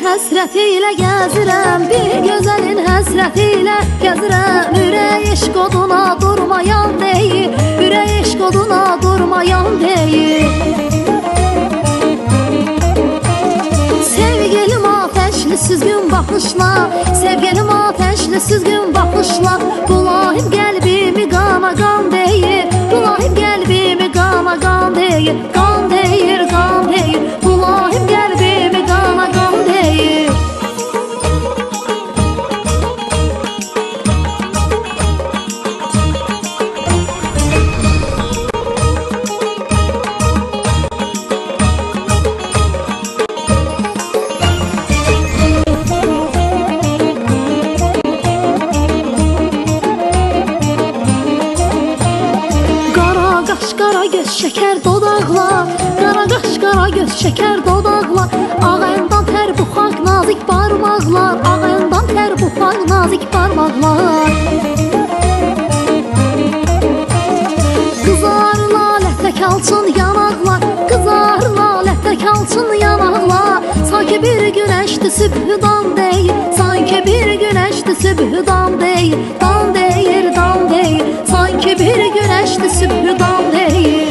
həsrətilə gəzirəm, bir gözəlin həsrətilə gəzirəm. Ürək eşq oduna durmayan deyil, ürək eşq oduna durmayan deyil. Sevgilim ateşli süzgün baxışla, sevgilim ateşli süzgün baxışla. Bulahim qəlbimi qana qan deyir, bulahim qəlbimi qana qan deyir, qan deyir, qan deyir. Bulahim qəlbimi qana qan deyir. Şeker dodaqla, qara qaş, qara göz, şeker dodaqla. Ağayından tər buxaq, nazik barmaqlar, ağayından tər buxaq, nazik barmaqlar. Qızar lalətə kalçın yanaqlar, qızar lalətə kalçın yanaqlar. Sanki bir güneşdi sübhüdan deyil, sanki bir güneşdi sübhüdan deyil, dan deyir, dan deyil. Sanki bir güneşdi sübhüdan deyil.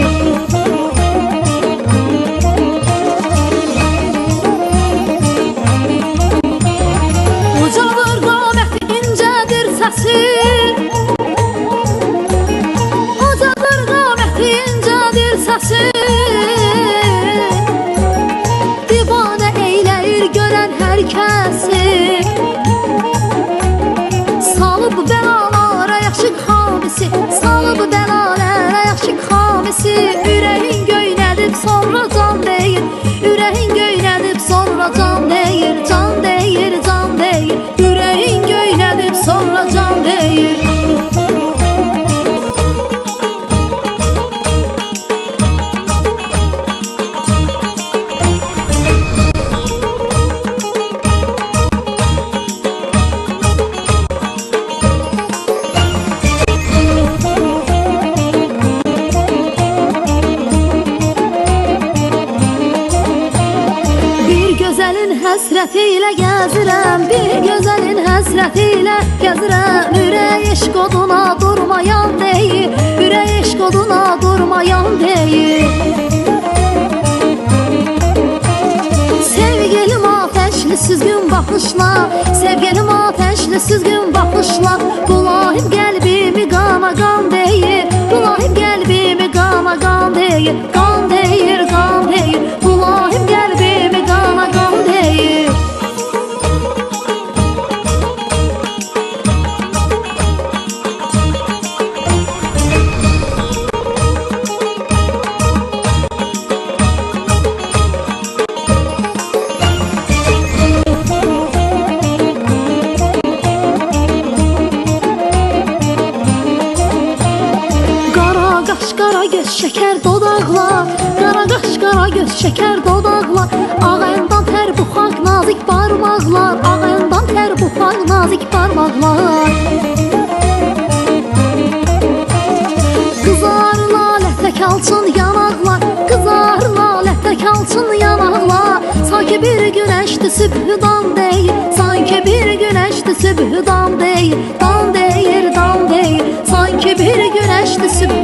Ucadır qaməti, incədir səsi, ucadır qaməti, incədir səsi. Divanə eyləyir görən hər kəsi, salıb bəlalara yaxşıq hamisi, salıb bəlalara yaxşıq hamisi. Ürəyin göynədib sonra can deyir, ürəyin göynədib sonra can deyir, can deyir, can deyir. Ürəyin göynədib sonra can deyir. Həsrətilə gəzirəm, bir gözəlin həsrətilə gəzirəm. Ürək eşq oduna durmayan deyil, ürək eşq oduna durmayan deyil. Sevgilim ateşli süzgün baxışla, sevgilim ateşli süzgün baxışla. Bulahim qəlbimi qana qan deyir, bulahim qəlbimi qana qan deyir, qan deyir, qan deyir. Bulahim qəlbimi qana qan deyir. Şeker dodaqla, qara qaş, qara göz, şeker dodaqla. Ağayından tər buxaq, nazik barmaqlar, ağayından tər buxaq, nazik barmaqlar. Qızar lalətə kalçın yanaqlar, qızar lalətə kalçın yanaqlar. Sanki bir güneşdi sübhüdan deyil, sanki bir güneşdi sübhüdan deyil, dan deyir, dan deyir. Sanki bir güneşdi sübhüdan